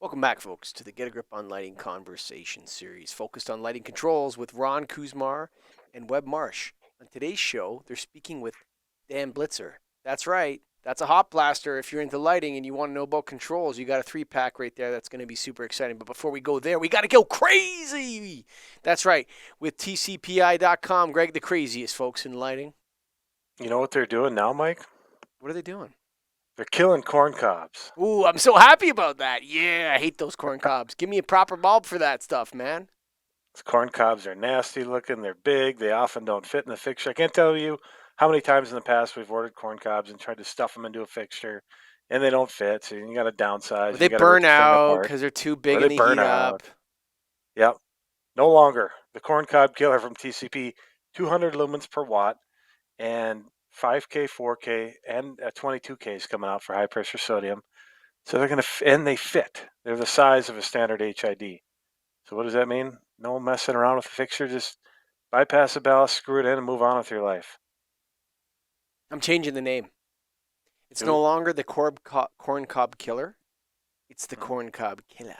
Welcome back, folks, to the Get a Grip on Lighting Conversation series focused on lighting controls with Ron Kuszmar and Webb Marsh. On today's show, they're speaking with Dan Blitzer. That's right, that's a hot blaster. If you're into lighting and you want to know about controls, you got a 3-pack right there that's going to be super exciting. But before we go there, we got to go crazy. That's right, with TCPI.com, Greg, the craziest folks in lighting. You know what they're doing now, Mike? What are they doing? They're killing corn cobs. Ooh, I'm so happy about that. Yeah, I hate those corn cobs. Give me a proper bulb for that stuff, man. These corn cobs are nasty looking. They're big. They often don't fit in the fixture. I can't tell you how many times in the past we've ordered corn cobs and tried to stuff them into a fixture, and they don't fit. So you got to downsize. Or You they got to rip burn the thing out apart, because they're too or big they and they burn heat up. out. Yep. No longer. The corn cob killer from TCP, 200 lumens per watt, and 5K, 4K, and 22K is coming out for high pressure sodium. So they're going to, and they fit. They're the size of a standard HID. So what does that mean? No messing around with the fixture. Just bypass the ballast, screw it in, and move on with your life. I'm changing the name. It's Do no it. longer the corn cob killer. It's the Mhm. corn cob killer.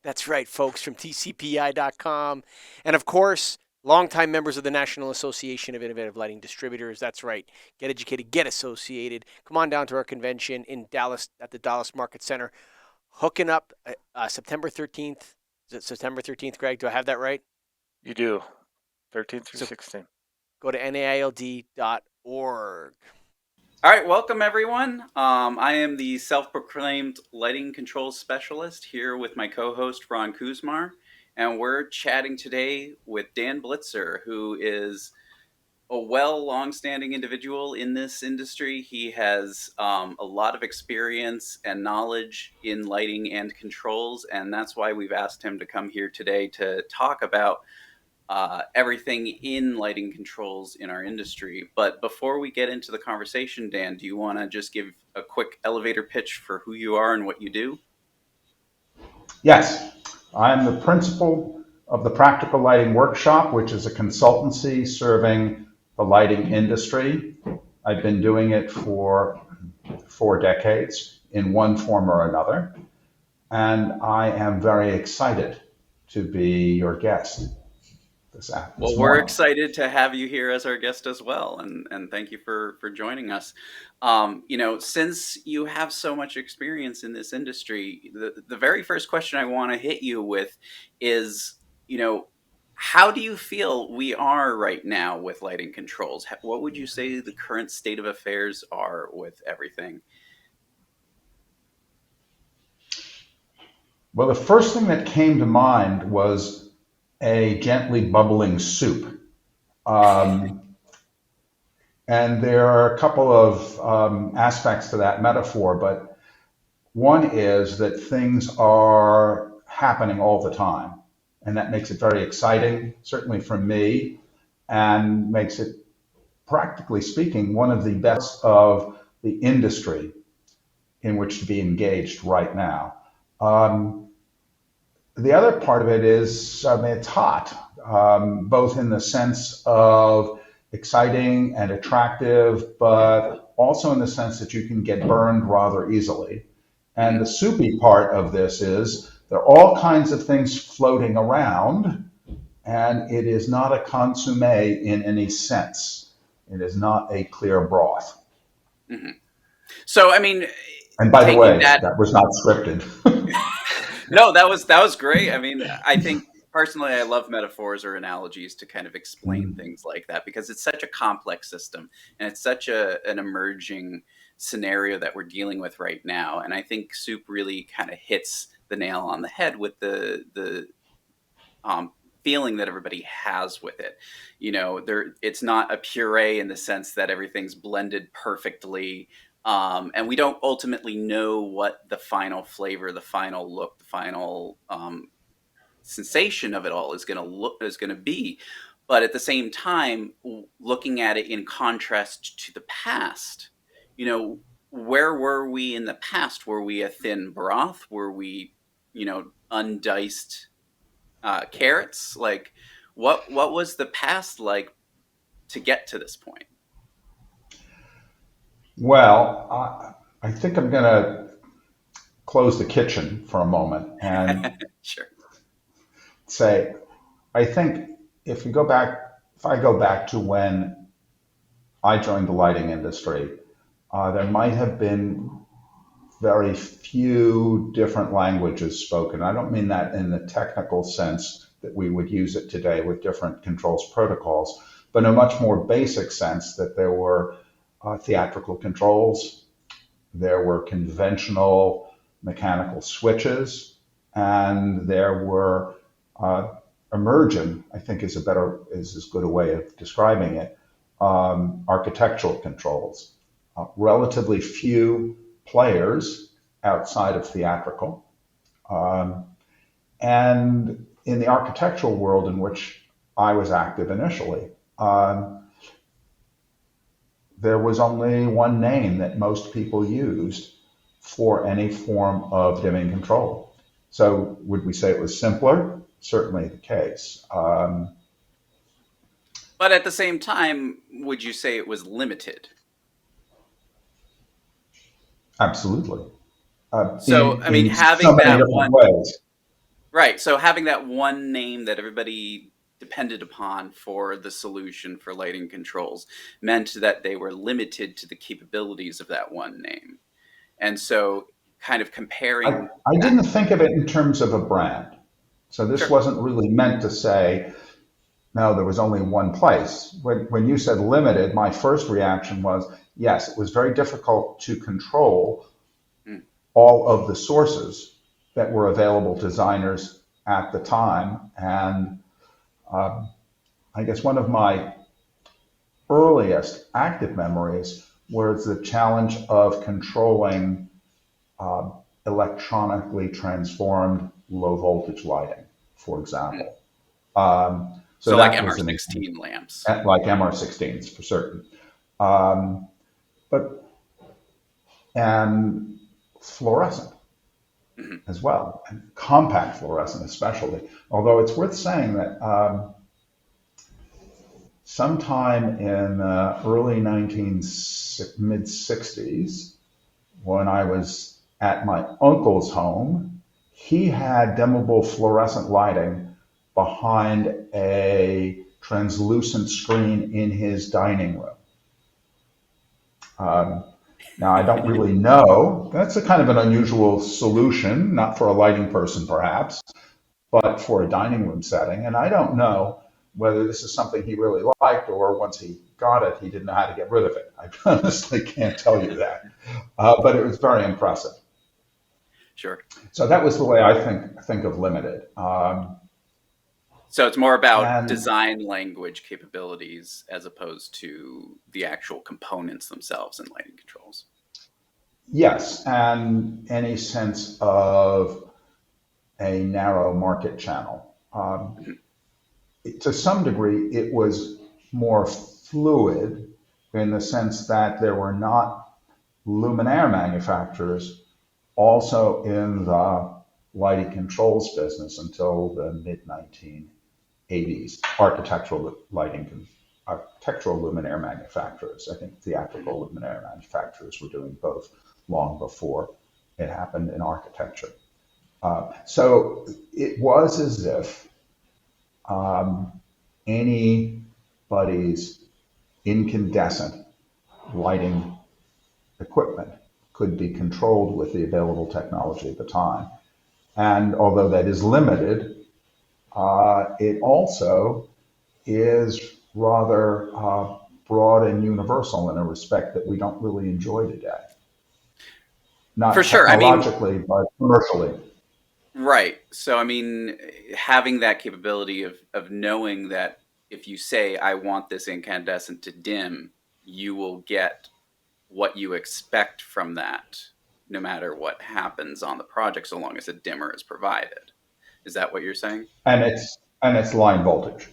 That's right, folks, from TCPI.com. And of course, longtime members of the National Association of Innovative Lighting Distributors. That's right. Get educated, get associated. Come on down to our convention in Dallas at the Dallas Market Center. Hooking up September 13th. Is it September 13th, Greg? Do I have that right? You do. 13 through So 16. go to naild.org. All right, welcome everyone. I am the self-proclaimed lighting control specialist here with my co-host Ron Kuszmar, and we're chatting today with Dan Blitzer, who is a long-standing individual in this industry. He has a lot of experience and knowledge in lighting and controls, and that's why we've asked him to come here today to talk about everything in lighting controls in our industry. But before we get into the conversation, Dan, do you want to just give a quick elevator pitch for who you are and what you do? Yes, I'm the principal of the Practical Lighting Workshop, which is a consultancy serving the lighting industry. I've been doing it for 4 decades in one form or another, and I am very excited to be your guest this Well, we're morning. excited to have you here as our guest as well, and thank you for joining us. Since you have so much experience in this industry, the very first question I want to hit you with is, how do you feel we are right now with lighting controls? What would you say the current state of affairs are with everything? Well, the first thing that came to mind was a gently bubbling soup. Um, And there are a couple of aspects to that metaphor, but one is that things are happening all the time. And that makes it very exciting, certainly for me, and makes it, practically speaking, one of the best of the industry in which to be engaged right now. Um, the other part of it is, I mean, it's hot, both in the sense of exciting and attractive, but also in the sense that you can get burned rather easily. And the soupy part of this is there are all kinds of things floating around, and it is not a consomme in any sense. It is not a clear broth. Mm-hmm. So, I mean, And by the taking way, that that was not scripted. No, that was great. I mean, I think personally, I love metaphors or analogies to kind of explain things like that because it's such a complex system and it's such an emerging scenario that we're dealing with right now. And I think soup really kind of hits the nail on the head with the feeling that everybody has with it. It's not a puree in the sense that everything's blended perfectly. And we don't ultimately know what the final flavor, the final look, the final sensation of it all is going to be. But at the same time, looking at it in contrast to the past, you know, where were we in the past? Were we a thin broth? Were we, undiced carrots? Like, what was the past like to get to this point? Well, I think I'm going to close the kitchen for a moment and Sure. say, I think if I go back to when I joined the lighting industry, there might have been very few different languages spoken. I don't mean that in the technical sense that we would use it today with different controls protocols, but in a much more basic sense that there were theatrical controls, there were conventional mechanical switches, and there were emergent, I think is as good a way of describing it, architectural controls. Relatively few players outside of theatrical. And in the architectural world in which I was active initially, there was only one name that most people used for any form of dimming control. So would we say it was simpler? Certainly the case. But at the same time, would you say it was limited? Absolutely. So, I mean, In so having many that different one, ways. right? So having that one name that everybody depended upon for the solution for lighting controls meant that they were limited to the capabilities of that one name. And so, kind of comparing I that. didn't think of it in terms of a brand. So this Sure. wasn't really meant to say, no, there was only one place. When you said limited, my first reaction was, yes, it was very difficult to control Mm. all of the sources that were available to designers at the time. And I guess one of my earliest active memories was the challenge of controlling uh, electronically transformed low voltage lighting, for Mm. example. So So, like that was an MR16 lamps. like MR16s for certain. Um, but and fluorescent Mhm. as well, and compact fluorescent especially. Although it's worth saying that sometime in early mid 60s, when I was at my uncle's home, he had dimmable fluorescent lighting behind a translucent screen in his dining room. Um, Now, I don't really know. That's a kind of an unusual solution, not for a lighting person perhaps, but for a dining room setting. And I don't know whether this is something he really liked or once he got it, he didn't know how to get rid of it. I honestly can't tell you that. But it was very impressive. Sure. So that was the way I think of limited. So it's more about And design language capabilities as opposed to the actual components themselves in lighting controls. yes, and any sense of a narrow market channel. Mhm. To some degree, it was more fluid in the sense that there were not luminaire manufacturers also in the lighting controls business until the mid 1980s. Architectural luminaire manufacturers. I think Mhm. theatrical luminaire manufacturers were doing both long before it happened in architecture. So it was as if um, anybody's incandescent lighting equipment could be controlled with the available technology at the time. And although that is limited, it also is rather broad and universal in a respect that we don't really enjoy today. For Not sure. I mean, technologically, but commercially. right. So, I mean, having that capability of knowing that if you say, I want this incandescent to dim, you will get what you expect from that, no matter what happens on the project, so long as a dimmer is provided. Is that what you're saying? And it's line voltage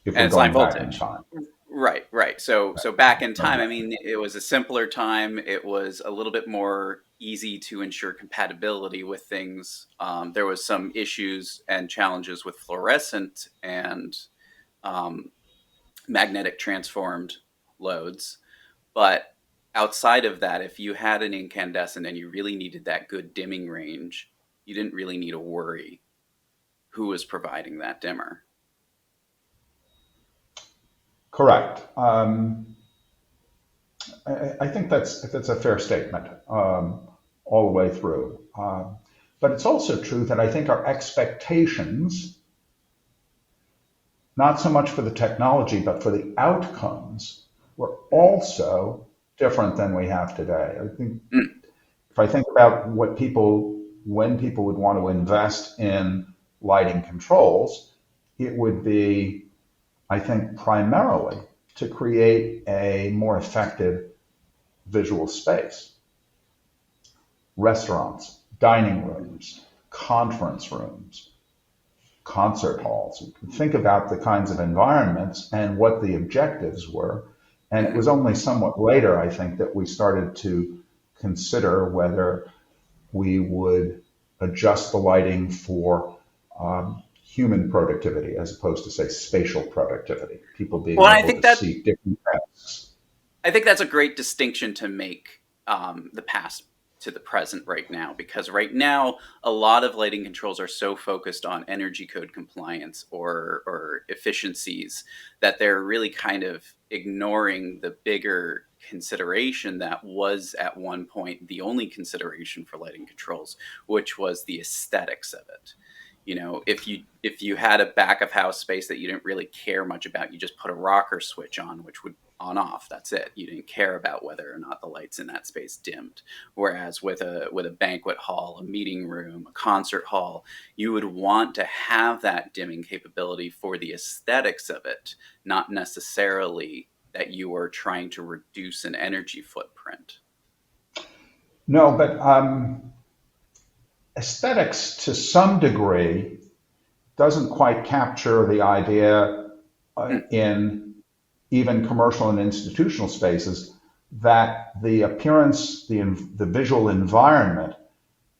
if And we're it's line going back in voltage. time. Right, right. So back in Going time, I back. mean, it was a simpler time. It was a little bit more easy to ensure compatibility with things. There was some issues and challenges with fluorescent and um, magnetic transformed loads, but outside of that, if you had an incandescent and you really needed that good dimming range, you didn't really need to worry who was providing that dimmer. Correct. I think that's a fair statement all the way through. But it's also true that I think our expectations, not so much for the technology, but for the outcomes, were also different than we have today. I think if I think about when people would want to invest in lighting controls, it would be, I think, primarily to create a more effective visual space. Restaurants, dining rooms, conference rooms, concert halls. You can think about the kinds of environments and what the objectives were. And it was only somewhat later, I think, that we started to consider whether we would adjust the lighting for human productivity as opposed to, say, spatial productivity, people being able to see different tasks. I think that's a great distinction to make, the past to the present right now, because right now a lot of lighting controls are so focused on energy code compliance or efficiencies that they're really kind of ignoring the bigger consideration that was at one point the only consideration for lighting controls, which was the aesthetics of it. You know, if you had a back of house space that you didn't really care much about, you just put a rocker switch on, which would on off. That's it. You didn't care about whether or not the lights in that space dimmed. Whereas with a banquet hall, a meeting room, a concert hall, you would want to have that dimming capability for the aesthetics of it, not necessarily that you are trying to reduce an energy footprint. No, but aesthetics to some degree doesn't quite capture the idea in even commercial and institutional spaces that the appearance, the visual environment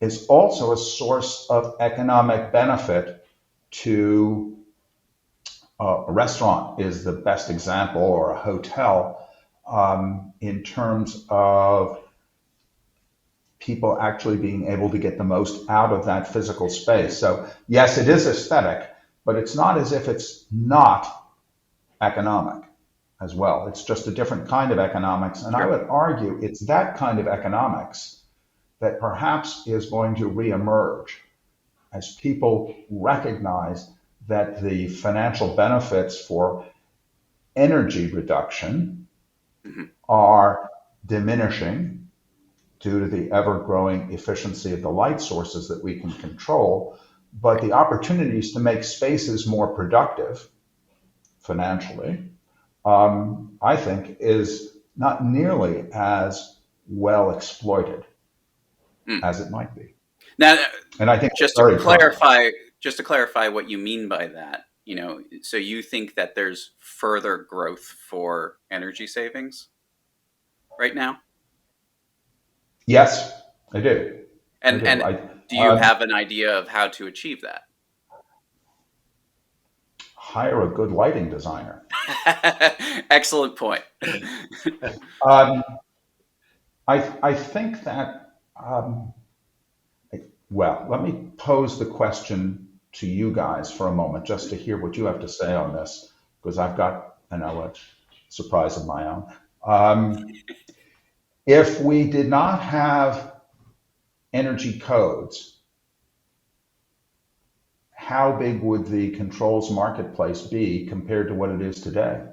is also a source of economic benefit to a restaurant is the best example, or a hotel, in terms of people actually being able to get the most out of that physical space. So yes, it is aesthetic, but it's not as if it's not economic as well. It's just a different kind of economics. And I would argue it's that kind of economics that perhaps is going to reemerge as people recognize that the financial benefits for energy reduction are diminishing due to the ever-growing efficiency of the light sources that we can control, but the opportunities to make spaces more productive financially, I think, is not nearly as well exploited as it might be. Now, and I think just to clarify what you mean by that, you know, so you think that there's further growth for energy savings right now? Yes, I do. And do you have an idea of how to achieve that? Hire a good lighting designer. Excellent point. I think that, well, let me pose the question to you guys for a moment, just to hear what you have to say on this, because I've got, a surprise of my own. If we did not have energy codes, how big would the controls marketplace be compared to what it is today?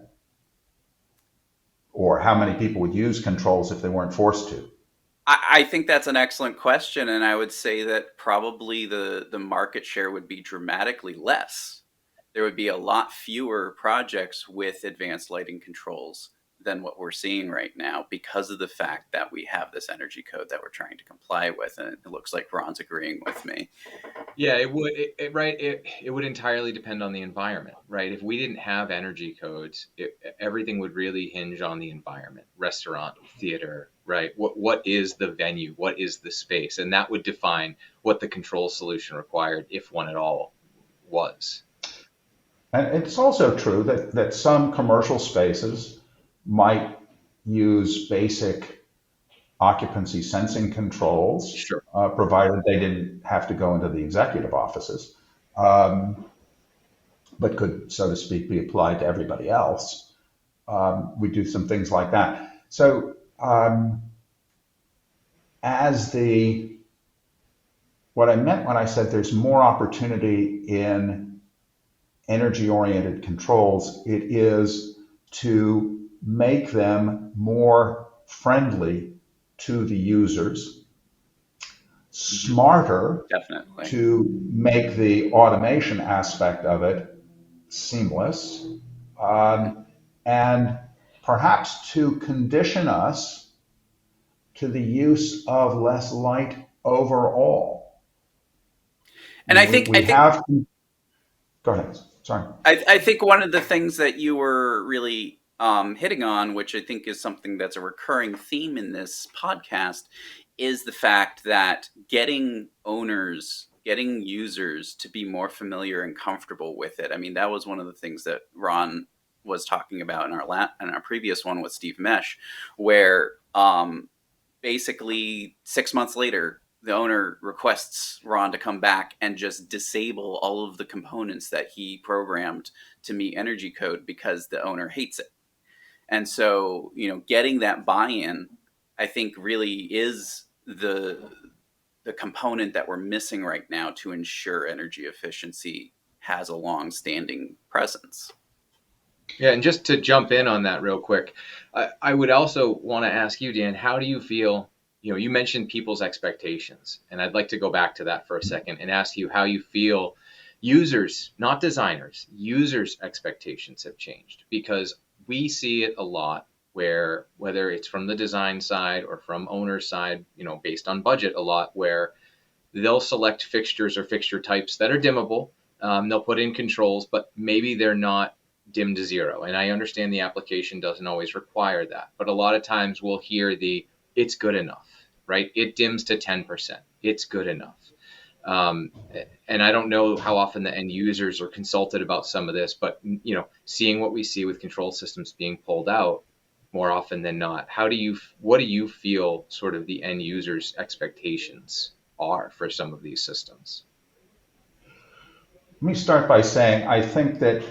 Or how many people would use controls if they weren't forced to? I think that's an excellent question, and I would say that probably the market share would be dramatically less. There would be a lot fewer projects with advanced lighting controls than what we're seeing right now, because of the fact that we have this energy code that we're trying to comply with, and it looks like Ron's agreeing with me. Yeah, it would. It would entirely depend on the environment, right? If we didn't have energy codes, everything would really hinge on the environment. Restaurant, theater, right? What is the venue? What is the space? And that would define what the control solution required, if one at all was. And it's also true that some commercial spaces might use basic occupancy sensing controls, Sure. provided they didn't have to go into the executive offices, but could, so to speak, be applied to everybody else. We do some things like that. So what I meant when I said there's more opportunity in energy-oriented controls, it is to make them more friendly to the users, smarter, Definitely. to make the automation aspect of it seamless, and perhaps to condition us to the use of less light overall. And I think Go ahead. Sorry. I think one of the things that you were really hitting on, which I think is something that's a recurring theme in this podcast, is the fact that getting users to be more familiar and comfortable with it. I mean, that was one of the things that Ron was talking about in our previous one with Steve Mesh, where basically 6 months later, the owner requests Ron to come back and just disable all of the components that he programmed to meet energy code because the owner hates it. And so, getting that buy-in, I think, really is the component that we're missing right now to ensure energy efficiency has a long-standing presence. Yeah, and just to jump in on that real quick, I would also want to ask you, Dan, how do you feel? You mentioned people's expectations, and I'd like to go back to that for a second and ask you how you feel users, not designers, users' expectations have changed, because we see it a lot where, whether it's from the design side or from owner's side, based on budget a lot, where they'll select fixtures or fixture types that are dimmable. They'll put in controls, but maybe they're not dim to zero. And I understand the application doesn't always require that, but a lot of times we'll hear it's good enough, right? It dims to 10%. It's good enough. And I don't know how often the end users are consulted about some of this, but seeing what we see with control systems being pulled out more often than not, what do you feel sort of the end users' expectations are for some of these systems? Let me start by saying I think that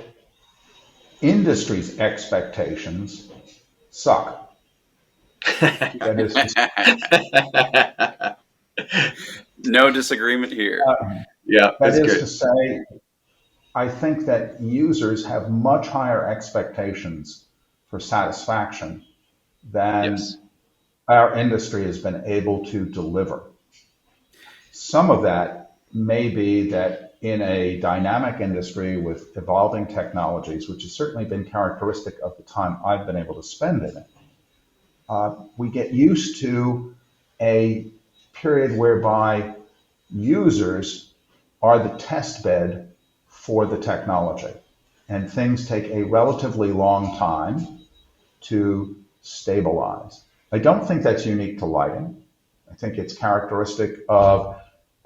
industry's expectations suck. That is No disagreement here. Yeah, that that's is good. to say, I think that users have much higher expectations for satisfaction than Yes. our industry has been able to deliver. Some of that may be that in a dynamic industry with evolving technologies, which has certainly been characteristic of the time I've been able to spend in it, we get used to a period whereby users are the test bed for the technology, and things take a relatively long time to stabilize. I don't think that's unique to lighting. I think it's characteristic of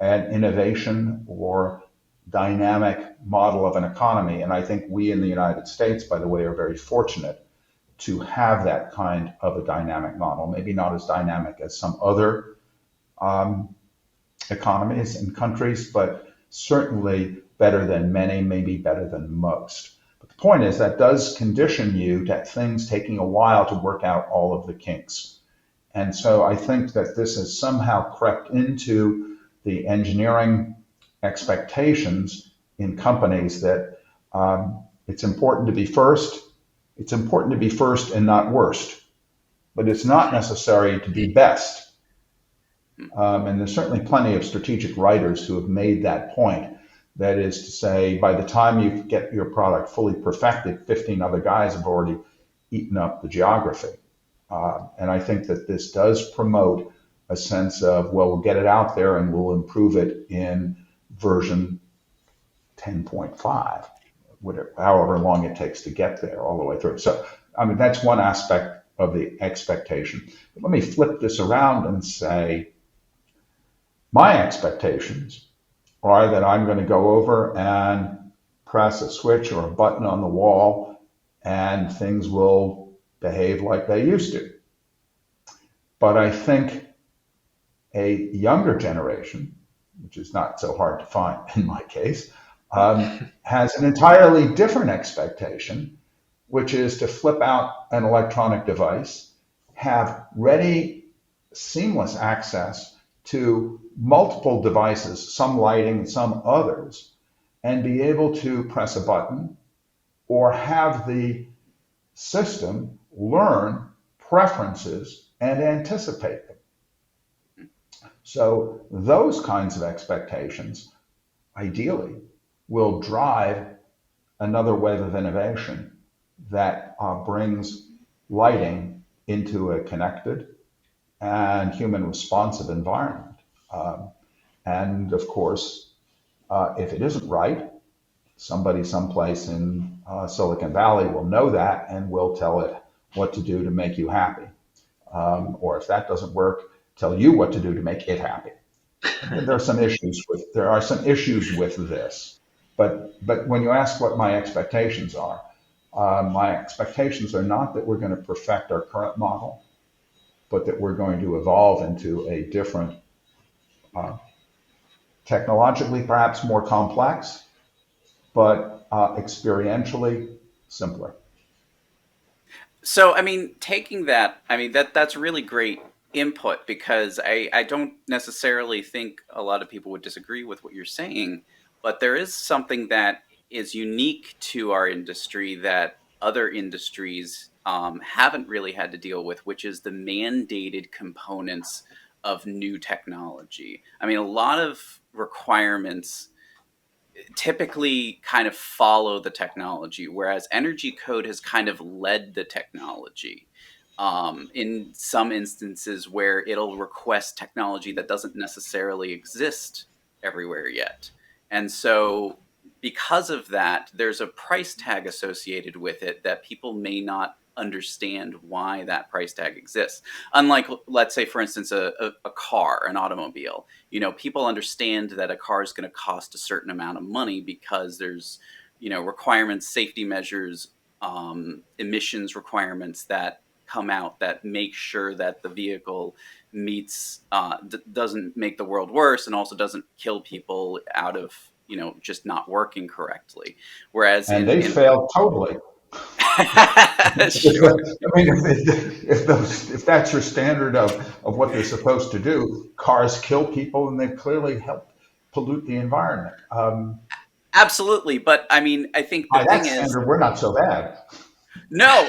an innovation or dynamic model of an economy. And I think we in the United States, by the way, are very fortunate to have that kind of a dynamic model. Maybe not as dynamic as some other economies and countries, but certainly better than many, maybe better than most. But the point is that does condition you to things taking a while to work out all of the kinks. And so I think that this has somehow crept into the engineering expectations in companies that it's important to be first. It's important to be first and not worst, but it's not necessary to be best. And there's certainly plenty of strategic writers who have made that point. That is to say, by the time you get your product fully perfected, 15 other guys have already eaten up the geography. And I think that this does promote a sense of, well, we'll get it out there and we'll improve it in version 10.5, however long it takes to get there all the way through. So, I mean, that's one aspect of the expectation. But let me flip this around and say, my expectations are that I'm going to go over and press a switch or a button on the wall and things will behave like they used to. But I think a younger generation, which is not so hard to find in my case, has an entirely different expectation, which is to flip out an electronic device, have ready, seamless access to multiple devices, some lighting, some others, and be able to press a button or have the system learn preferences and anticipate them. So those kinds of expectations, ideally, will drive another wave of innovation that brings lighting into a connected and human responsive environment. And of course, if it isn't right, somebody someplace in Silicon Valley will know that and will tell it what to do to make you happy. Or if that doesn't work, tell you what to do to make it happy. There are some issues with this, but when you ask what my expectations are, my expectations are not that we're going to perfect our current model, but that we're going to evolve into a different, technologically perhaps more complex, but experientially simpler. So, I mean, taking that, I mean, that's really great input because I don't necessarily think a lot of people would disagree with what you're saying, but there is something that is unique to our industry that other industries haven't really had to deal with, which is the mandated components of new technology. I mean, a lot of requirements typically kind of follow the technology, whereas energy code has kind of led the technology. In some instances where it'll request technology that doesn't necessarily exist everywhere yet. And so, because of that, there's a price tag associated with it that people may not understand why that price tag exists. Unlike, let's say, for instance, a car, an automobile. You know, people understand that a car is going to cost a certain amount of money because there's, you know, requirements, safety measures, emissions requirements that come out that make sure that the vehicle meets doesn't make the world worse and also doesn't kill people out of, you know, just not working correctly. Whereas And they failed totally. Sure. I mean, if that's your standard of what they're supposed to do, cars kill people and they've clearly helped pollute the environment. Absolutely, but I mean, I think the By that thing is, standard, we're not so bad. no,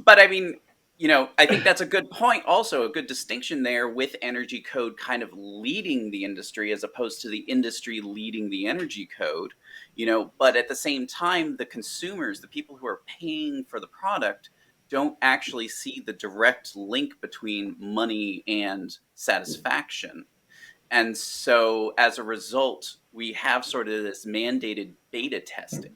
but I mean, you know, I think that's a good point. Also, a good distinction there with energy code kind of leading the industry as opposed to the industry leading the energy code. You know, but at the same time, the consumers, the people who are paying for the product, don't actually see the direct link between money and satisfaction. And so as a result, we have sort of this mandated beta testing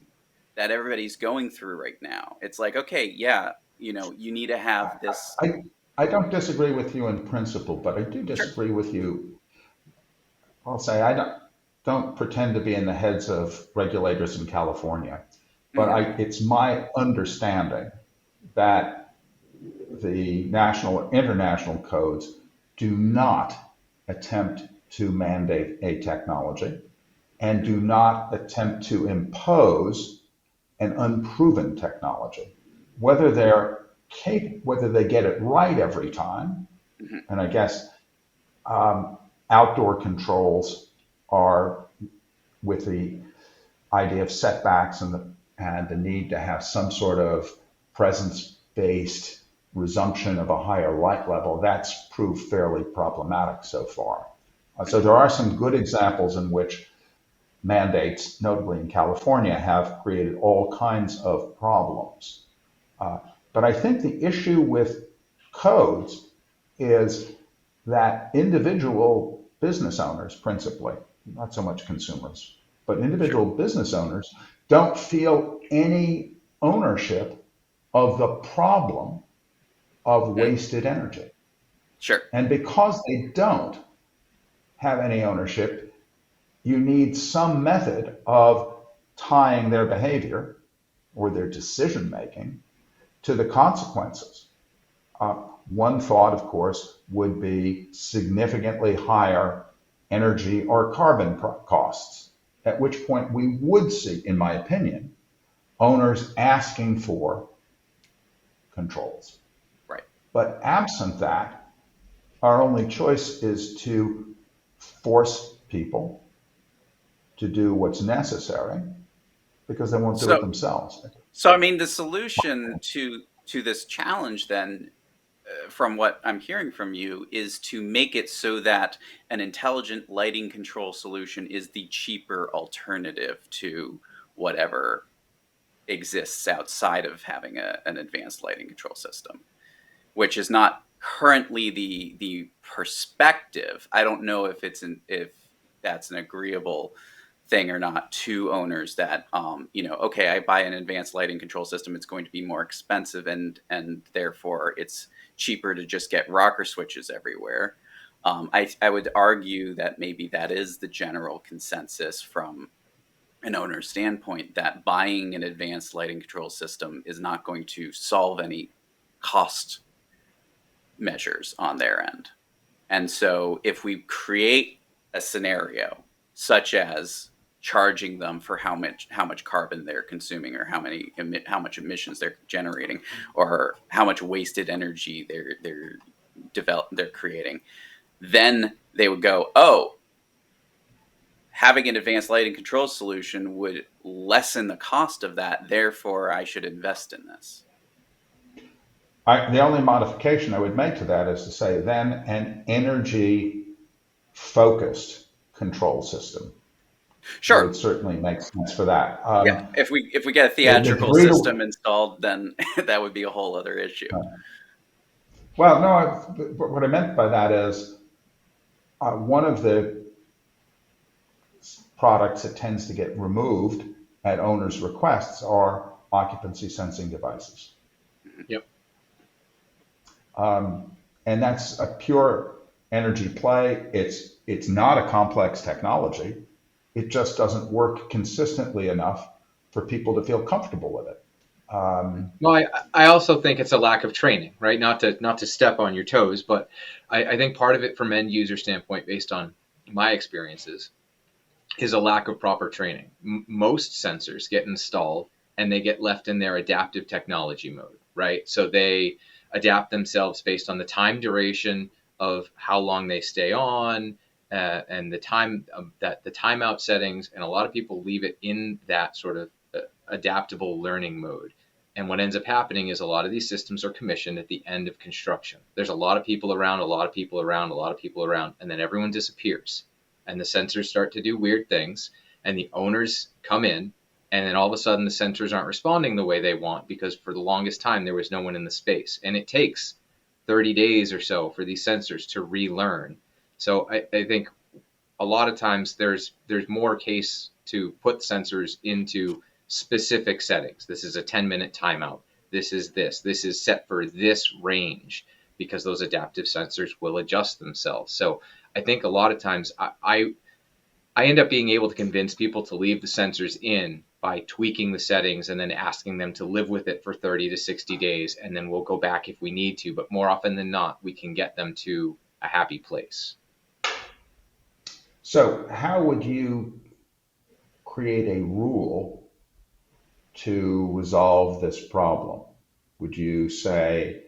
that everybody's going through right now. It's like, okay, yeah, you know, you need to have this. I, I don't disagree with you in principle, but I do Sure. disagree with you. I'll say I don't pretend to be in the heads of regulators in California, but Hmm. it's my understanding that the national or international codes do not attempt to mandate a technology and do not attempt to impose an unproven technology. Whether whether they get it right every time, Hmm. and I guess outdoor controls are with the idea of setbacks and the need to have some sort of presence-based resumption of a higher light level, that's proved fairly problematic so far. So there are some good examples in which mandates, notably in California, have created all kinds of problems. Uh, but I think the issue with codes is that individual business owners, principally, not so much consumers, but Sure. individual business owners don't feel any ownership of the problem of Mm. wasted energy. Sure. And because they don't have any ownership, you need some method of tying their behavior or their decision making to the consequences. One thought, of course, would be significantly higher energy or carbon costs, at which point we would see, in my opinion, owners asking for controls. Right. But absent that, our only choice is to force people to do what's necessary because they won't do it So, themselves. so I mean, the solution to this challenge, then, from what I'm hearing from you, is to make it so that an intelligent lighting control solution is the cheaper alternative to whatever exists outside of having an advanced lighting control system, which is not currently the perspective. I don't know if if that's an agreeable thing or not to owners that okay, I buy an advanced lighting control system, it's going to be more expensive, and therefore it's cheaper to just get rocker switches everywhere. I would argue that maybe that is the general consensus from an owner's standpoint, that buying an advanced lighting control system is not going to solve any cost measures on their end. And so if we create a scenario such as charging them for how much carbon they're consuming, or how much emissions they're generating, or how much wasted energy they're creating, then they would go, oh, having an advanced lighting control solution would lessen the cost of that, therefore I should invest in this. The only modification I would make to that is to say then an energy focused control system Sure. would certainly make sense for that. Yeah. If we get a the theatrical degree to- system installed, then that would be a whole other issue. Well, no, what I meant by that is one of the products that tends to get removed at owners' requests are occupancy sensing devices. Yep. And that's a pure energy play. It's not a complex technology. It just doesn't work consistently enough for people to feel comfortable with it. Well, I also think it's a lack of training, right? Not to step on your toes, but I think part of it from end user standpoint, based on my experiences, is a lack of proper training. Most sensors get installed and they get left in their adaptive technology mode, right? So they adapt themselves based on the time duration of how long they stay on, and the time that the timeout settings, and a lot of people leave it in that sort of adaptable learning mode. And what ends up happening is a lot of these systems are commissioned at the end of construction. There's a lot of people around, and then everyone disappears. And the sensors start to do weird things, and the owners come in, and then all of a sudden the sensors aren't responding the way they want, because for the longest time there was no one in the space. And it takes 30 days or so for these sensors to relearn. So I think a lot of times there's more case to put sensors into specific settings. This is a 10-minute timeout. This is set for this range, because those adaptive sensors will adjust themselves. So I think a lot of times I end up being able to convince people to leave the sensors in by tweaking the settings and then asking them to live with it for 30 to 60 days, and then we'll go back if we need to. But more often than not, we can get them to a happy place. So how would you create a rule to resolve this problem? Would you say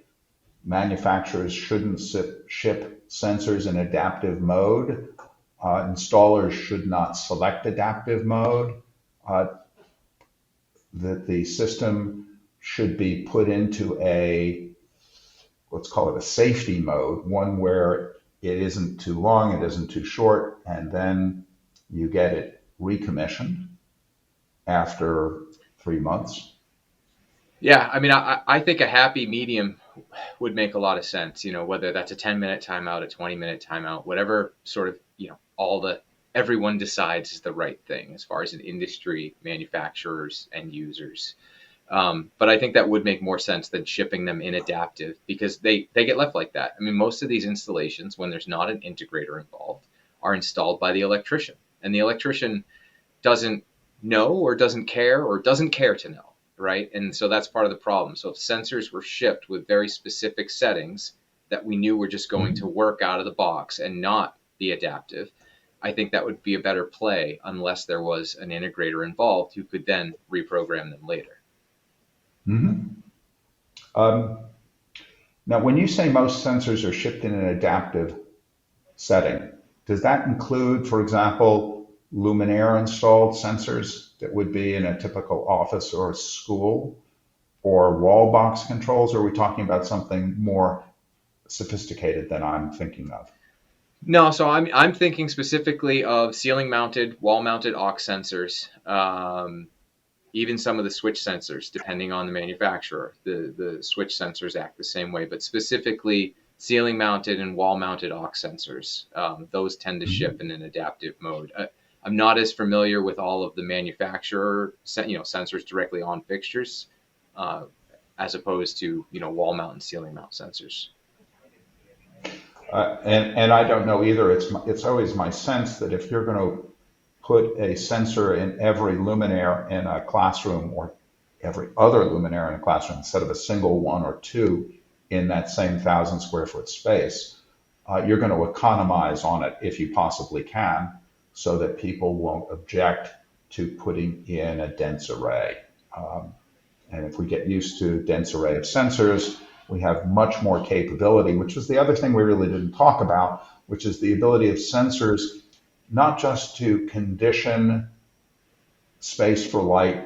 manufacturers shouldn't ship sensors in adaptive mode? Installers should not select adaptive mode? That the system should be put into let's call it a safety mode, one where it isn't too long, it isn't too short, and then you get it recommissioned after 3 months? Yeah, I mean, I think a happy medium would make a lot of sense, whether that's a 10-minute timeout, a 20-minute timeout, whatever sort of, everyone decides is the right thing as far as an industry, manufacturers, and users. But I think that would make more sense than shipping them in adaptive, because they get left like that. I mean, most of these installations, when there's not an integrator involved, are installed by the electrician. And the electrician doesn't know or doesn't care to know, right? And so that's part of the problem. So if sensors were shipped with very specific settings that we knew were just going to work out of the box and not be adaptive, I think that would be a better play unless there was an integrator involved who could then reprogram them later. Mm-hmm. Now, when you say most sensors are shipped in an adaptive setting, does that include, for example, luminaire installed sensors that would be in a typical office or school, or wall box controls? Or are we talking about something more sophisticated than I'm thinking of? No, so I'm thinking specifically of ceiling mounted, wall mounted aux sensors, even some of the switch sensors, depending on the manufacturer. The switch sensors act the same way, but specifically ceiling mounted and wall mounted aux sensors. Those tend to ship in an adaptive mode. I'm not as familiar with all of the manufacturer sensors directly on fixtures, as opposed to wall mount and ceiling mount sensors. And I don't know either. It's always my sense that if you're going to put a sensor in every luminaire in a classroom, or every other luminaire in a classroom, instead of a single one or two in that same 1,000 square foot space, you're going to economize on it if you possibly can, so that people won't object to putting in a dense array. And if we get used to a dense array of sensors, we have much more capability, which is the other thing we really didn't talk about, which is the ability of sensors not just to condition space for light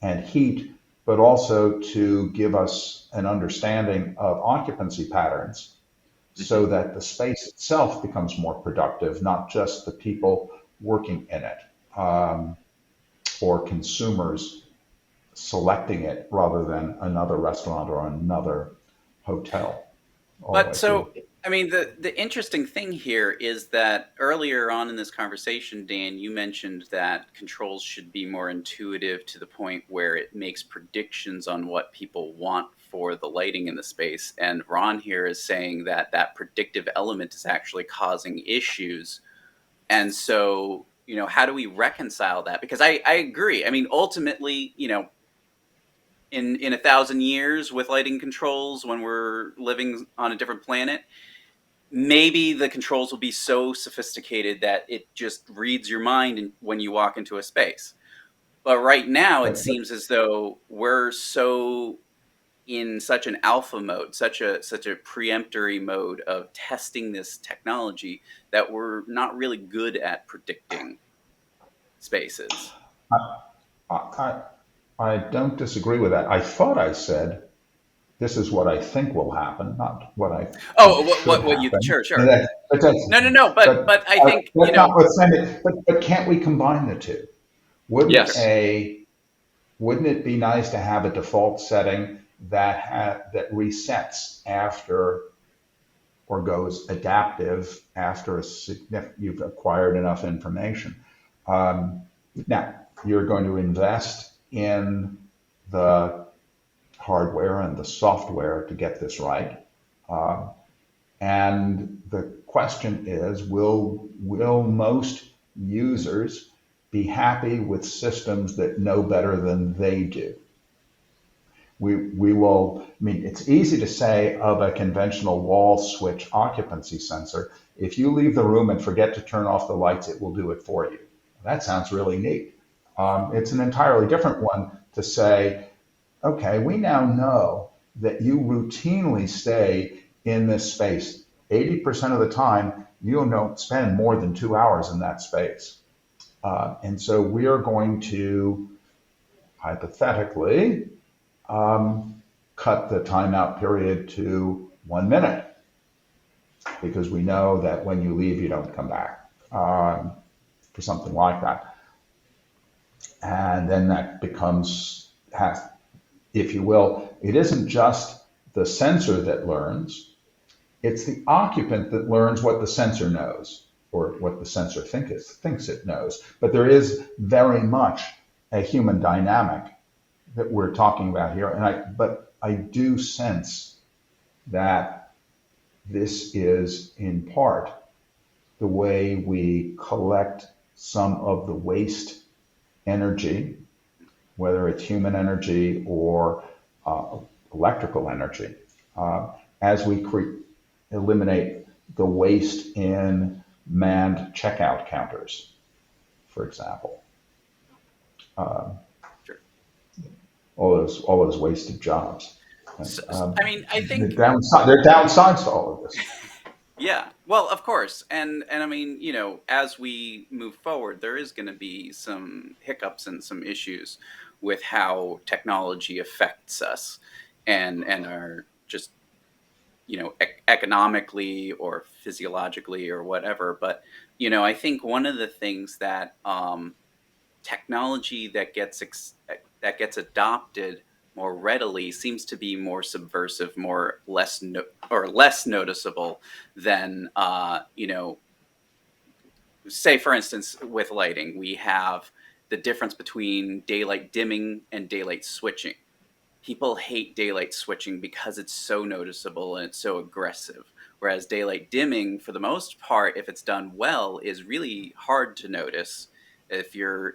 and heat, but also to give us an understanding of occupancy patterns, so that the space itself becomes more productive, not just the people working in it, or consumers selecting it rather than another restaurant or another hotel. But so, I mean, the interesting thing here is that earlier on in this conversation, Dan, you mentioned that controls should be more intuitive to the point where it makes predictions on what people want for the lighting in the space. And Ron here is saying that that predictive element is actually causing issues. And so, how do we reconcile that? Because I agree. I mean, ultimately, in 1,000 years with lighting controls, when we're living on a different planet, maybe the controls will be so sophisticated that it just reads your mind when you walk into a space. But right now, it seems as though we're so in such an alpha mode, such a preemptory mode of testing this technology, that we're not really good at predicting spaces. I don't disagree with that. I thought I said this is what I think will happen, not what I what you sure. No. But I think that's not what's saying. But can't we combine the two? Yes. Wouldn't it be nice to have a default setting that resets after, or goes adaptive after you've acquired enough information? Now, you're going to invest in the hardware and the software to get this right. And the question is, will most users be happy with systems that know better than they do? We will, I mean, it's easy to say of a conventional wall switch occupancy sensor, if you leave the room and forget to turn off the lights, it will do it for you. That sounds really neat. It's an entirely different one to say, okay, we now know that you routinely stay in this space. 80% of the time, you don't spend more than 2 hours in that space. And so we are going to, hypothetically, cut the timeout period to 1 minute, because we know that when you leave, you don't come back, for something like that. And then that becomes, if you will, it isn't just the sensor that learns, it's the occupant that learns what the sensor knows, or what the sensor thinks it knows. But there is very much a human dynamic that we're talking about here. But I do sense that this is in part the way we collect some of the waste energy, whether it's human energy or electrical energy, as we eliminate the waste in manned checkout counters, for example. Sure. All those wasted jobs. And, I mean, I think there are downsides to all of this. yeah. Well, of course, and I mean, as we move forward, there is going to be some hiccups and some issues with how technology affects us, and our just economically or physiologically or whatever. But I think one of the things that technology that gets adopted more readily seems to be more subversive, less noticeable than say for instance with lighting, we have the difference between daylight dimming and daylight switching. People hate daylight switching because it's so noticeable and it's so aggressive. Whereas daylight dimming, for the most part, if it's done well, is really hard to notice. If you're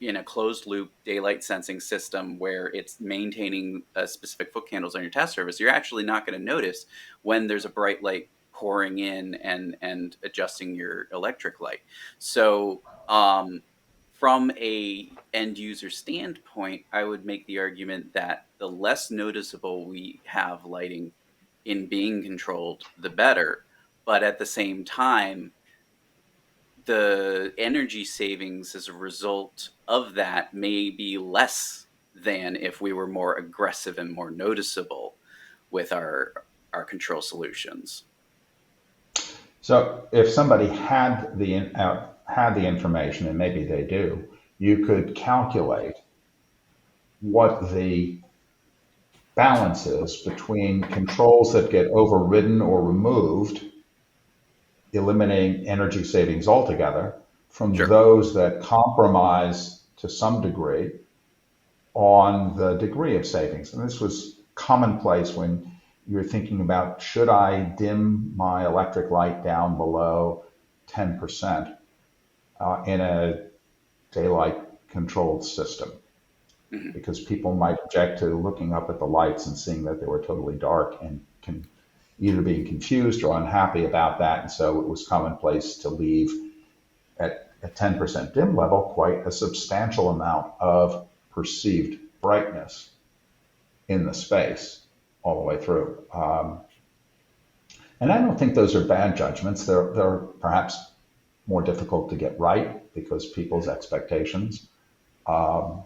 in a closed loop daylight sensing system where it's maintaining specific foot candles on your test surface, you're actually not going to notice when there's a bright light pouring in and adjusting your electric light. So from a end user standpoint, I would make the argument that the less noticeable we have lighting in being controlled, the better. But at the same time, the energy savings as a result of that may be less than if we were more aggressive and more noticeable with our control solutions. So if somebody had the information, and maybe they do, you could calculate what the balance is between controls that get overridden or removed, eliminating energy savings altogether, from Sure. those that compromise to some degree on the degree of savings. And this was commonplace when you're thinking about, should I dim my electric light down below 10% in a daylight controlled system? Mhm. Because people might object to looking up at the lights and seeing that they were totally dark and either being confused or unhappy about that. And so it was commonplace to leave at a 10% dim level quite a substantial amount of perceived brightness in the space all the way through. And I don't think those are bad judgments. They're perhaps more difficult to get right because people's expectations are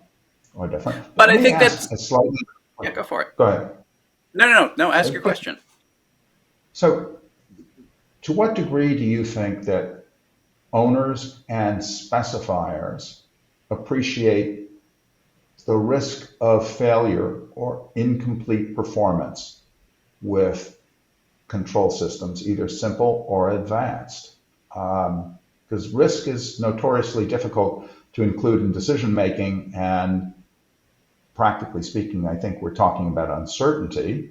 different. But Let I me think ask that's a slightly. yeah. Go for it. Go ahead. No. Ask your question. So, to what degree do you think that owners and specifiers appreciate the risk of failure or incomplete performance with control systems, either simple or advanced? Because risk is notoriously difficult to include in decision making, and practically speaking, I think we're talking about uncertainty,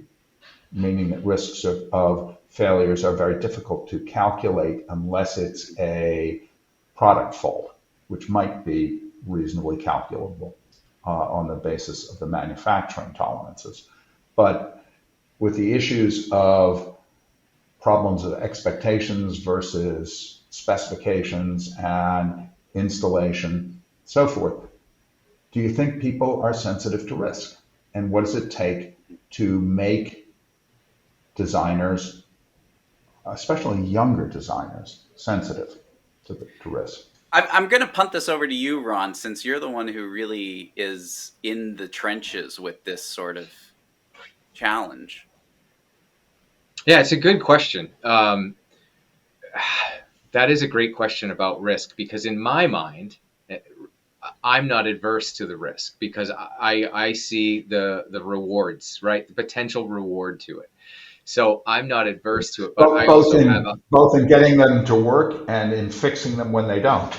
meaning that risks of failures are very difficult to calculate unless it's a product fault, which might be reasonably calculable on the basis of the manufacturing tolerances. But with the issues of problems of expectations versus specifications and installation, so forth, do you think people are sensitive to risk? And what does it take to make designers, especially younger designers, sensitive to risk? I'm going to punt this over to you, Ron, since you're the one who really is in the trenches with this sort of challenge. Yeah, it's a good question. That is a great question about risk, because in my mind, I'm not adverse to the risk because I see the rewards, right? The potential reward to it. So I'm not adverse to it, but I also have both in getting them to work and in fixing them when they don't.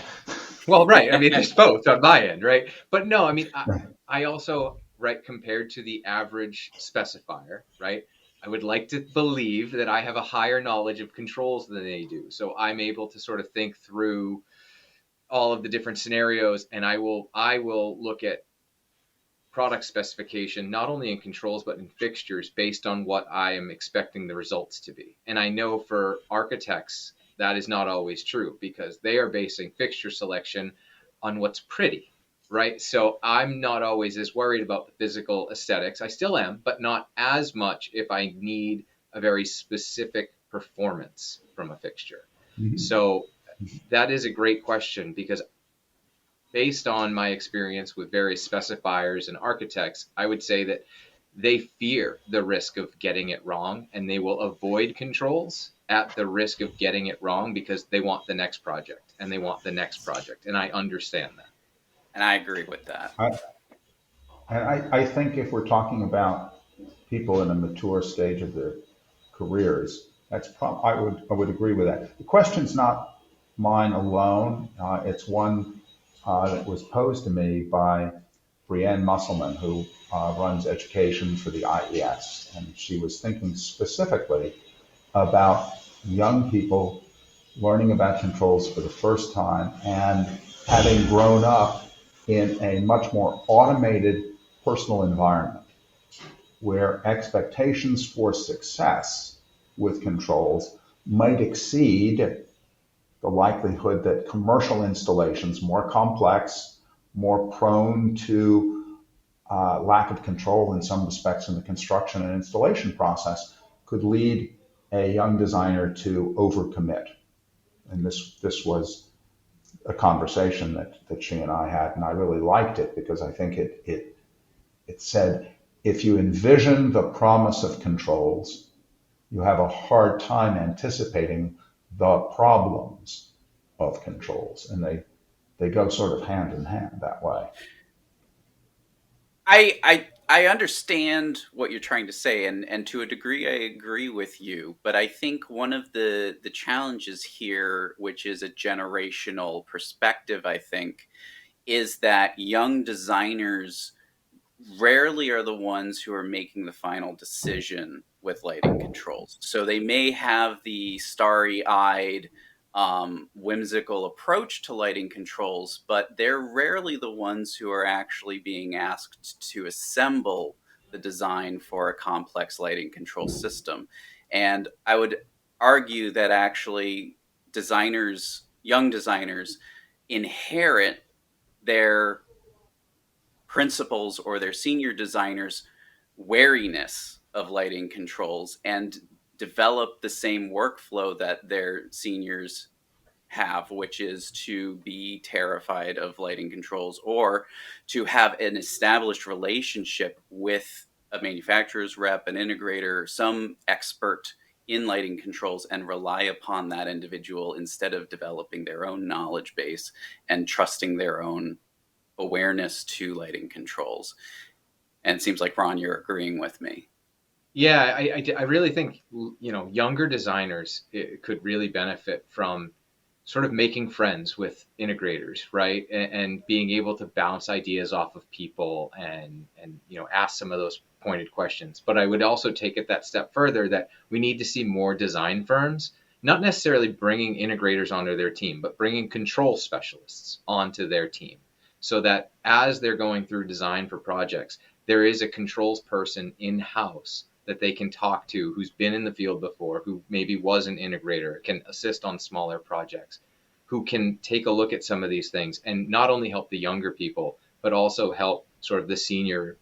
Well, right. I mean, there's both on my end, right? But no, I mean, I also, right, compared to the average specifier, right, I would like to believe that I have a higher knowledge of controls than they do. So I'm able to sort of think through all of the different scenarios, and I will look at product specification, not only in controls, but in fixtures based on what I am expecting the results to be. And I know for architects, that is not always true because they are basing fixture selection on what's pretty, right? So I'm not always as worried about the physical aesthetics. I still am, but not as much if I need a very specific performance from a fixture. Mhm. So that is a great question because based on my experience with various specifiers and architects, I would say that they fear the risk of getting it wrong and they will avoid controls at the risk of getting it wrong because they want the next project and they want the next project. And I understand that. And I agree with that. I think if we're talking about people in a mature stage of their careers, I would agree with that. The question's not mine alone. It's one that was posed to me by Brianne Musselman, who runs education for the IES, and she was thinking specifically about young people learning about controls for the first time and having grown up in a much more automated personal environment where expectations for success with controls might exceed the likelihood that commercial installations, more complex, more prone to lack of control in some respects in the construction and installation process, could lead a young designer to overcommit. And this was a conversation that she and I had, and I really liked it because I think it said, if you envision the promise of controls, you have a hard time anticipating the problems of controls, and they go sort of hand in hand that way. I understand what you're trying to say, and to a degree I agree with you, but I think one of the challenges here, which is a generational perspective, I think, is that young designers rarely are the ones who are making the final decision with lighting controls. So they may have the starry-eyed, whimsical approach to lighting controls, but they're rarely the ones who are actually being asked to assemble the design for a complex lighting control system. And I would argue that actually young designers, inherit their principals or their senior designers' wariness of lighting controls and develop the same workflow that their seniors have, which is to be terrified of lighting controls or to have an established relationship with a manufacturer's rep, an integrator, some expert in lighting controls, and rely upon that individual instead of developing their own knowledge base and trusting their own awareness to lighting controls. And it seems like, Ron, you're agreeing with me. Yeah, I really think, younger designers could really benefit from sort of making friends with integrators, right? And being able to bounce ideas off of people and ask some of those pointed questions. But I would also take it that step further that we need to see more design firms, not necessarily bringing integrators onto their team, but bringing control specialists onto their team so that as they're going through design for projects, there is a controls person in-house that they can talk to who's been in the field before, who maybe was an integrator, can assist on smaller projects, who can take a look at some of these things and not only help the younger people, but also help sort of the senior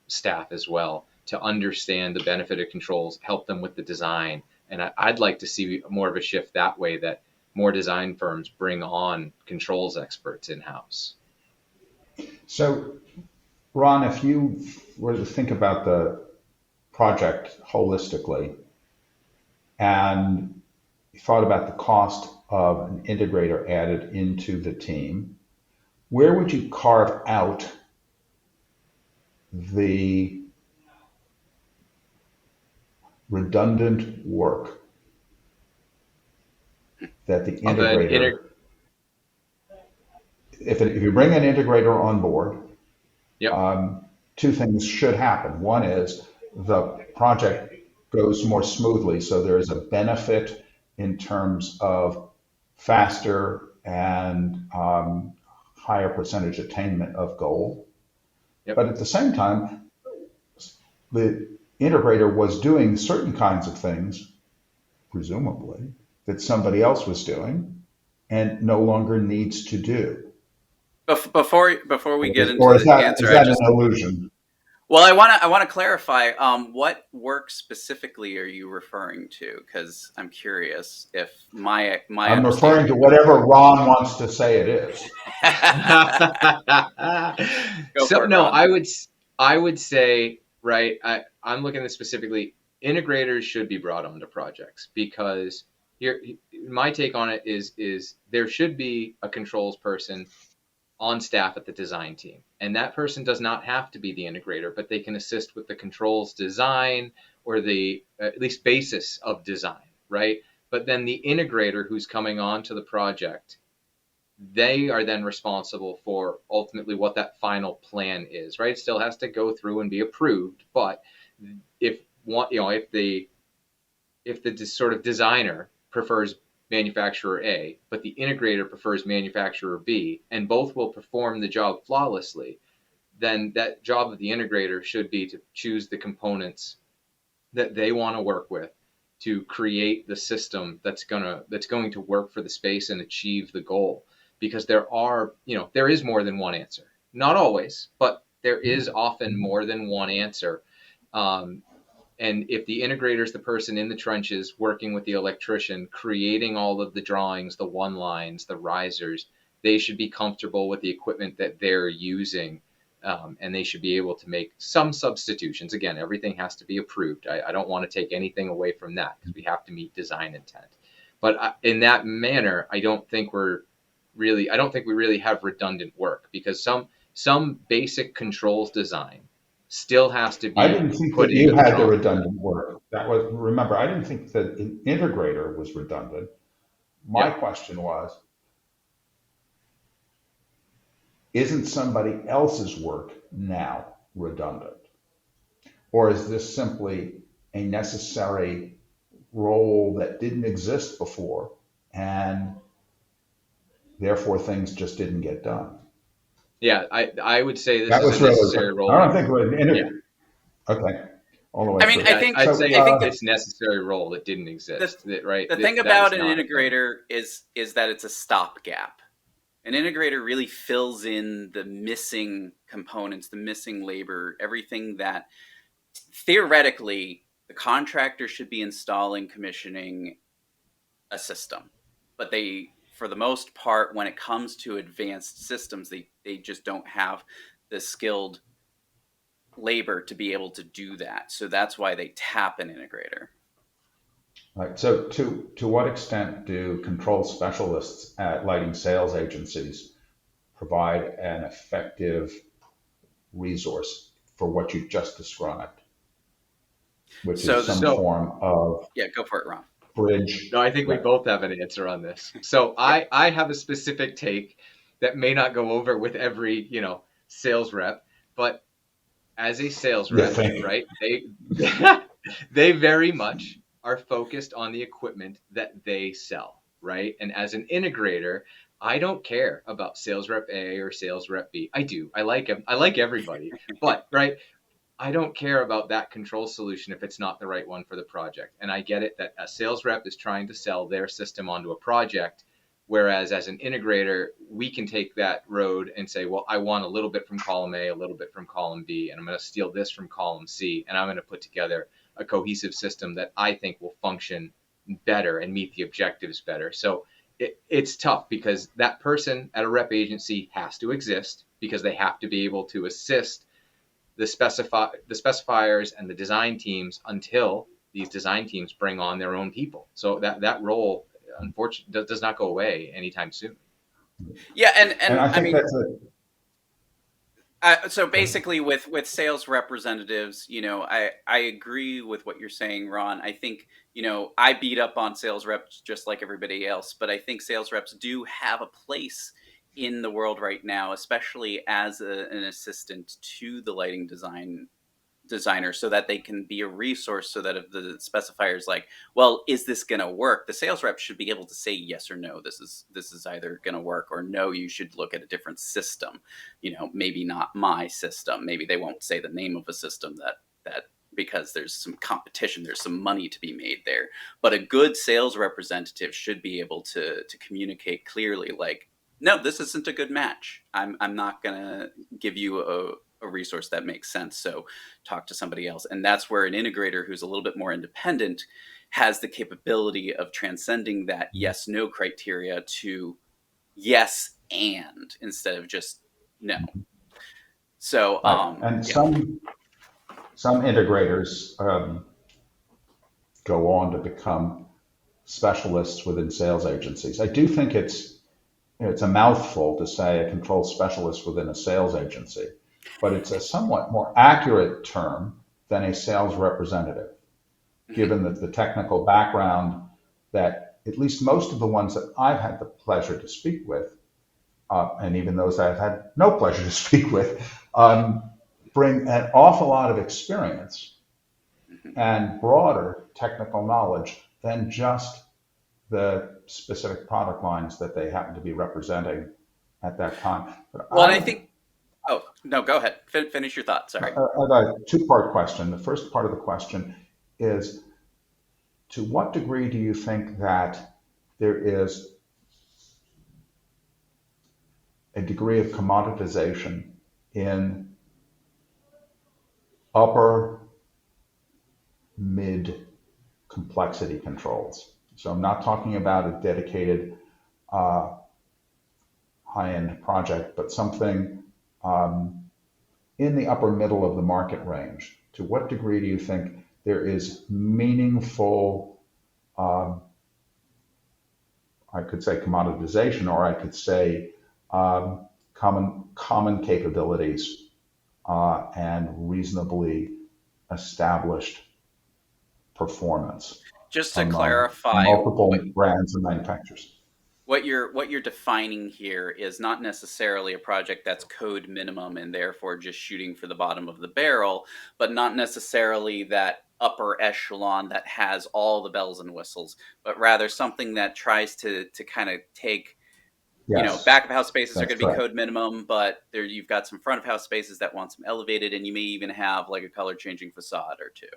staff as well to understand the benefit of controls, help them with the design. And I'd like to see more of a shift that way, that more design firms bring on controls experts in-house. So, Ron, if you were to think about the project holistically and thought about the cost of an integrator added into the team, where would you carve out the redundant work that the integrator, if you bring an integrator on board, Yep. Two things should happen. One is the project goes more smoothly, so there is a benefit in terms of faster and higher percentage attainment of goal. Yep. But at the same time, the integrator was doing certain kinds of things, presumably, that somebody else was doing and no longer needs to do. Before we get into Or the answer, is I that an just illusion? well, I want to clarify. What work specifically are you referring to? Because I'm curious if my I'm referring to understanding. whatever Ron wants to say it is. Go So for it, no, Ron. I would say, right, I'm looking at specifically integrators should be brought onto projects because here my take on it is there should be a controls person on staff at the design team. And that person does not have to be the integrator, but they can assist with the controls design or the at least basis of design, right? But then the integrator who's coming on to the project, they are then responsible for ultimately what that final plan is, right? It still has to go through and be approved, but if one, if the sort of designer prefers manufacturer A, but the integrator prefers manufacturer B, and both will perform the job flawlessly, then that job of the integrator should be to choose the components that they want to work with to create the system that's going to work for the space and achieve the goal. Because there is more than one answer. Not always, but there is often more than one answer. Um, and if the integrator is the person in the trenches working with the electrician, creating all of the drawings, the one lines, the risers, they should be comfortable with the equipment that they're using. And they should be able to make some substitutions. Again, everything has to be approved. I don't want to take anything away from that because we have to meet design intent. But in that manner, I don't think we really have redundant work because some basic controls design still has to I be didn't think put that into you the had the drawing. redundant work. Remember, I didn't think that an integrator was redundant. My Yeah. question was, isn't somebody else's work now redundant? Or is this simply a necessary role that didn't exist before and therefore things just didn't get done? Yeah, I would say this That is a was really, necessary I role. don't think it was, Yeah. okay, all the way I mean, through. I'd say I think So, that it's a necessary role that didn't the exist. Right? the thing That was about an not a thing. integrator is that it's a stopgap. An integrator really fills in the missing components, the missing labor, everything that theoretically the contractor should be installing, commissioning a system. But for the most part, when it comes to advanced systems, they just don't have the skilled labor to be able to do that. So that's why they tap an integrator. right, so to what extent do control specialists at lighting sales agencies provide an effective resource for what you just described, which So is the some So form of yeah, go for it, Ron. bridge? no, I think we Right. both have an answer on this. So Yeah. I have a specific take that may not go over with every sales rep, but as a sales You rep, think? right? They they very much are focused on the equipment that they sell, right? And as an integrator, I don't care about sales rep A or sales rep B. I do. I like them. I like everybody. But, right, I don't care about that control solution if it's not the right one for the project. And I get it that a sales rep is trying to sell their system onto a project. Whereas as an integrator, we can take that road and say, well, I want a little bit from column A, a little bit from column B, and I'm going to steal this from column C, and I'm going to put together a cohesive system that I think will function better and meet the objectives better. So it's tough because that person at a rep agency has to exist because they have to be able to assist the specifiers and the design teams until these design teams bring on their own people. So that role, unfortunately, does not go away anytime soon. Yeah, And and I I think mean, that's a, so basically with sales representatives, I agree with what you're saying, Ron. I think I beat up on sales reps just like everybody else, but I think sales reps do have a place in the world right now, especially as an assistant to the lighting designer so that they can be a resource, so that if the specifier is like, well, is this going to work? The sales rep should be able to say yes or no. This is either going to work, or no, you should look at a different system. Maybe not my system. Maybe they won't say the name of a system that because there's some competition, there's some money to be made there. But a good sales representative should be able to communicate clearly, like, no, this isn't a good match. I'm not going to give you a resource that makes sense. So talk to somebody else. And that's where an integrator who's a little bit more independent has the capability of transcending that yes, no criteria to yes, and instead of just no. So, Right. And some integrators go on to become specialists within sales agencies. I do think it's a mouthful to say a control specialist within a sales agency, but it's a somewhat more accurate term than a sales representative, given that the technical background that at least most of the ones that I've had the pleasure to speak with, and even those I've had no pleasure to speak with, bring an awful lot of experience and broader technical knowledge than just the specific product lines that they happen to be representing at that time. But well, and I think, oh, no, go ahead. Finish your thought. Sorry. I have a two-part question. The first part of the question is, to what degree do you think that there is a degree of commoditization in upper mid complexity controls? So I'm not talking about a dedicated high-end project, but something in the upper middle of the market range. To what degree do you think there is meaningful, I could say commoditization, or I could say common capabilities and reasonably established performance? Just to clarify, multiple brands and manufacturers. What you're defining here is not necessarily a project that's code minimum and therefore just shooting for the bottom of the barrel, but not necessarily that upper echelon that has all the bells and whistles, but rather something that tries to kind of take, Yes, back of house spaces are going to be correct. code minimum, but there you've got some front of house spaces that want some elevated, and you may even have like a color changing facade or two.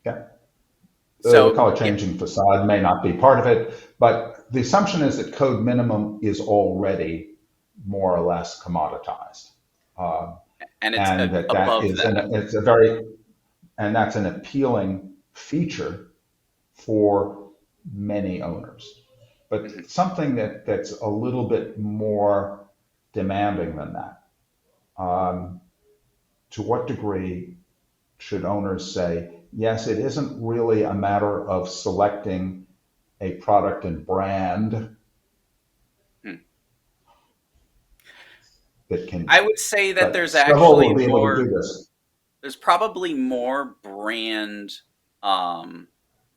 Yeah. So the color changing facade may not be part of it, but the assumption is that code minimum is already more or less commoditized, and it's and that above is that. and that's an appealing feature for many owners. But something that's a little bit more demanding than that. To what degree should owners say, yes, it isn't really a matter of selecting a product and brand that can. I would say that there's several actually will be able more. to do this. There's probably more brand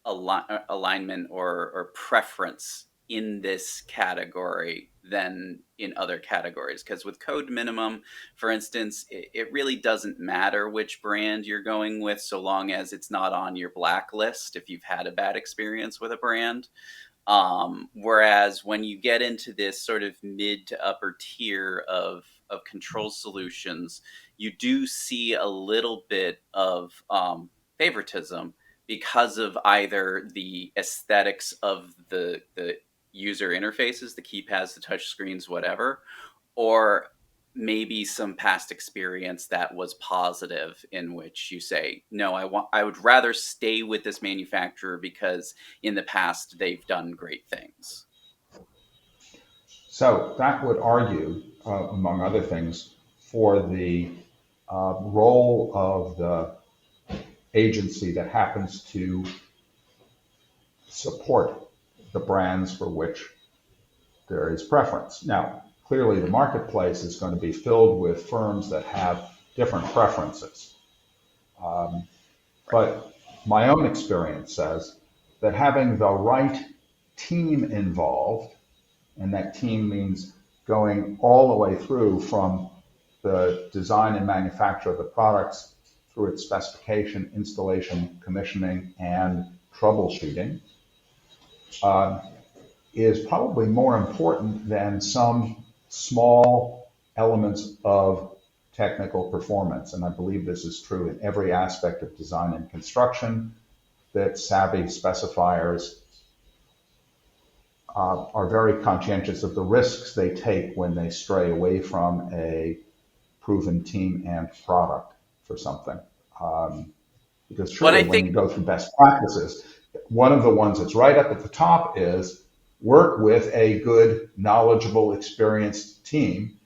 alignment or preference in this category than in other categories, because with code minimum, for instance, it really doesn't matter which brand you're going with so long as it's not on your blacklist if you've had a bad experience with a brand. Whereas when you get into this sort of mid to upper tier of control solutions, you do see a little bit of favoritism because of either the aesthetics of the user interfaces, the keypads, the touch screens, whatever, or maybe some past experience that was positive in which you say, no, I would rather stay with this manufacturer because in the past they've done great things. So that would argue, among other things, for the role of the agency that happens to support the brands for which there is preference. Now, clearly the marketplace is going to be filled with firms that have different preferences. But my own experience says that having the right team involved, and that team means going all the way through from the design and manufacture of the products through its specification, installation, commissioning, and troubleshooting is probably more important than some small elements of technical performance. And I believe this is true in every aspect of design and construction, that savvy specifiers are very conscientious of the risks they take when they stray away from a proven team and product for something. Because But I surely when think you go through best practices, one of the ones that's right up at the top is work with a good, knowledgeable, experienced team,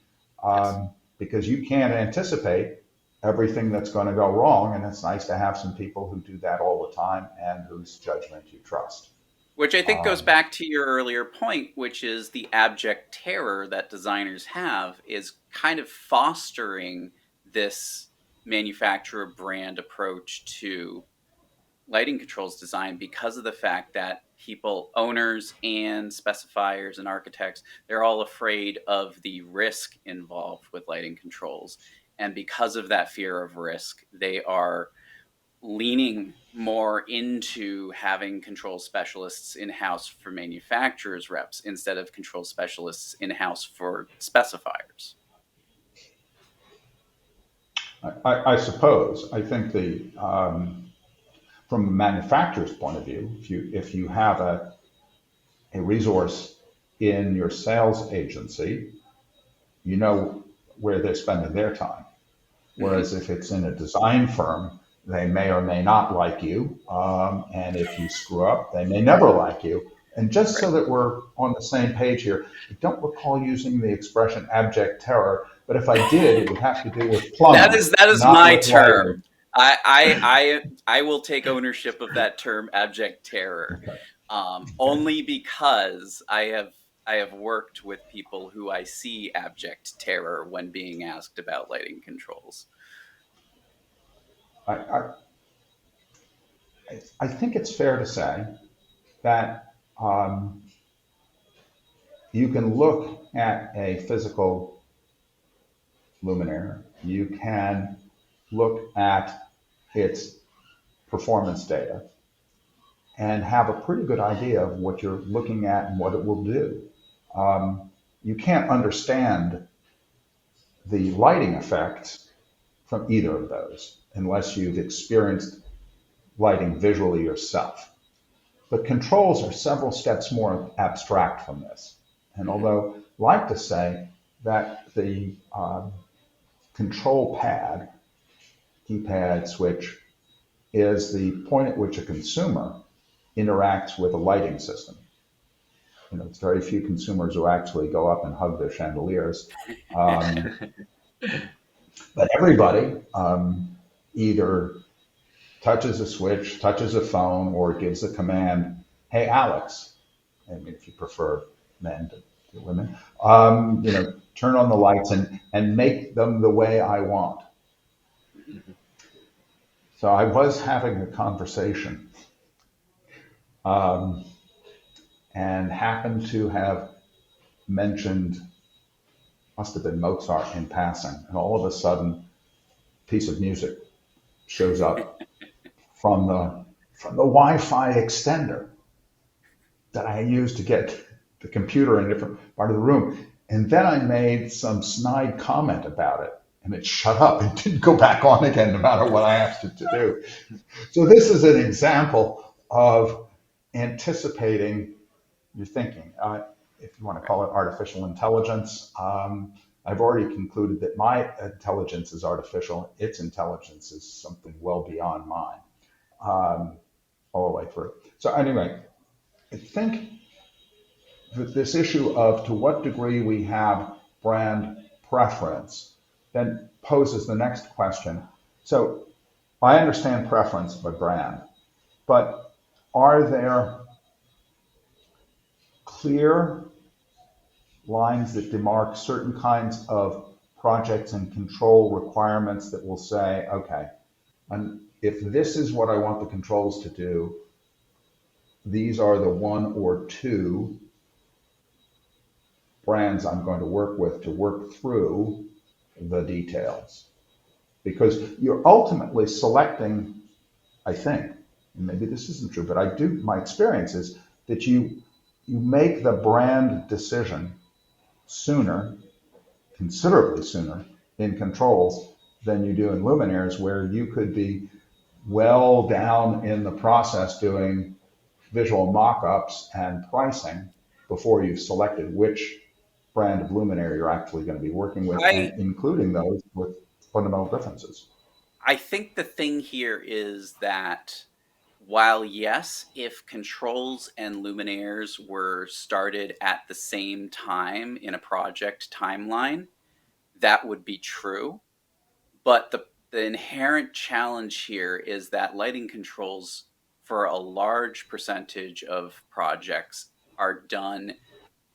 yes. because you can't anticipate everything that's going to go wrong. And it's nice to have some people who do that all the time and whose judgment you trust. Which I think goes Um, back to your earlier point, which is the abject terror that designers have is kind of fostering this manufacturer brand approach to lighting controls design because of the fact that people, owners and specifiers and architects, they're all afraid of the risk involved with lighting controls. And because of that fear of risk, they are leaning more into having control specialists in-house for manufacturers reps instead of control specialists in-house for specifiers. I suppose. I think from a manufacturer's point of view, if you have a resource in your sales agency, you know where they're spending their time. Mm-hmm. Whereas if it's in a design firm, they may or may not like you. And if you screw up, they may never like you. And just Right. so that we're on the same page here, I don't recall using the expression abject terror, but if I did, it would have to do with plumbing, That is not my with lighting. term. I will take ownership of that term, abject terror, Okay. only because I have worked with people who I see abject terror when being asked about lighting controls. I, I, I think it's fair to say that you can look at a physical luminaire, you can look at its performance data, and have a pretty good idea of what you're looking at and what it will do. You can't understand the lighting effects from either of those unless you've experienced lighting visually yourself. But controls are several steps more abstract from this. And Mm-hmm. although I like to say that the control pad, keypad, switch, is the point at which a consumer interacts with a lighting system. It's very few consumers who actually go up and hug their chandeliers. Um, but everybody either touches a switch, touches a phone, or gives a command, hey, Alex, I mean, if you prefer men to women, turn on the lights and make them the way I want. So I was having a conversation um, and happened to have mentioned, must have been Mozart in passing, and all of a sudden, a piece of music shows up from the Wi-Fi extender that I used to get the computer in a different part of the room. And then I made some snide comment about it, and it shut up. It didn't go back on again, no matter what I asked it to do. So this is an example of anticipating your thinking. If you want to call it artificial intelligence, I've already concluded that my intelligence is artificial. Its intelligence is something well beyond mine, all the way through. So anyway, I think that this issue of to what degree we have brand preference then poses the next question. So I understand preference by brand, but are there clear lines that demark certain kinds of projects and control requirements that will say, okay, and if this is what I want the controls to do, these are the one or two brands I'm going to work with to work through the details, because you're ultimately selecting, I think, and maybe this isn't true, but my experience is that you make the brand decision sooner, considerably sooner in controls than you do in luminaires, where you could be well down in the process doing visual mock-ups and pricing before you've selected which brand of luminaire you're actually going to be working with, I and including those with fundamental differences. I think the thing here is that while yes, if controls and luminaires were started at the same time in a project timeline, that would be true. But the inherent challenge here is that lighting controls for a large percentage of projects are done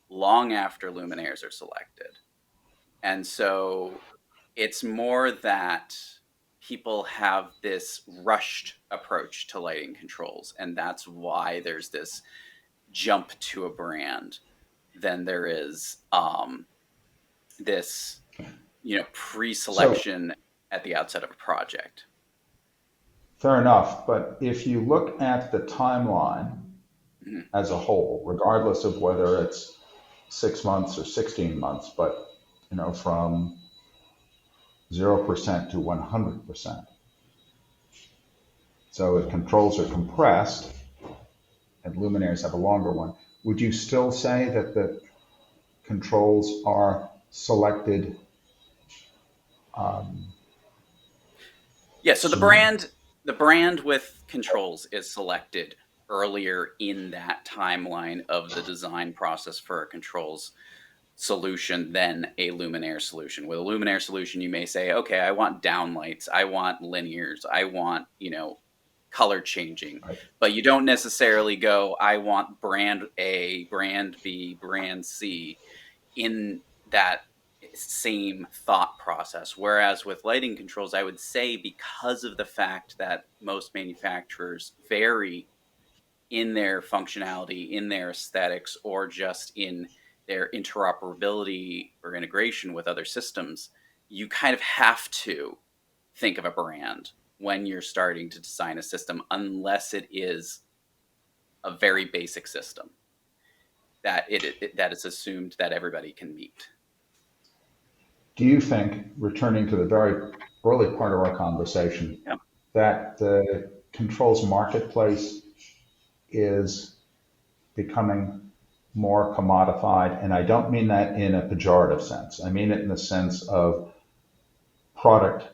long after luminaires are selected. And so it's more that people have this rushed approach to lighting controls, and that's why there's this jump to a brand than there is this So pre-selection at the outset of a project. fair enough, but if you look at the timeline Mhm. as a whole, regardless of whether it's 6 months or 16 months, but from 0% to 100%. So if controls are compressed and luminaires have a longer one, would you still say that the controls are selected Yeah, so sooner? the brand with controls is selected earlier in that timeline of the design process for a controls solution than a luminaire solution. With a luminaire solution, you may say, okay, I want downlights, I want linears, I want, color changing, Right. but you don't necessarily go, I want brand A, brand B, brand C in that same thought process. Whereas with lighting controls, I would say because of the fact that most manufacturers vary in their functionality, in their aesthetics, or just in their interoperability or integration with other systems, you kind of have to think of a brand when you're starting to design a system, unless it is a very basic system that it's assumed that everybody can meet. Do you think, returning to the very early part of our conversation, Yeah. that the controls marketplace is becoming more commodified? And I don't mean that in a pejorative sense. I mean it in the sense of product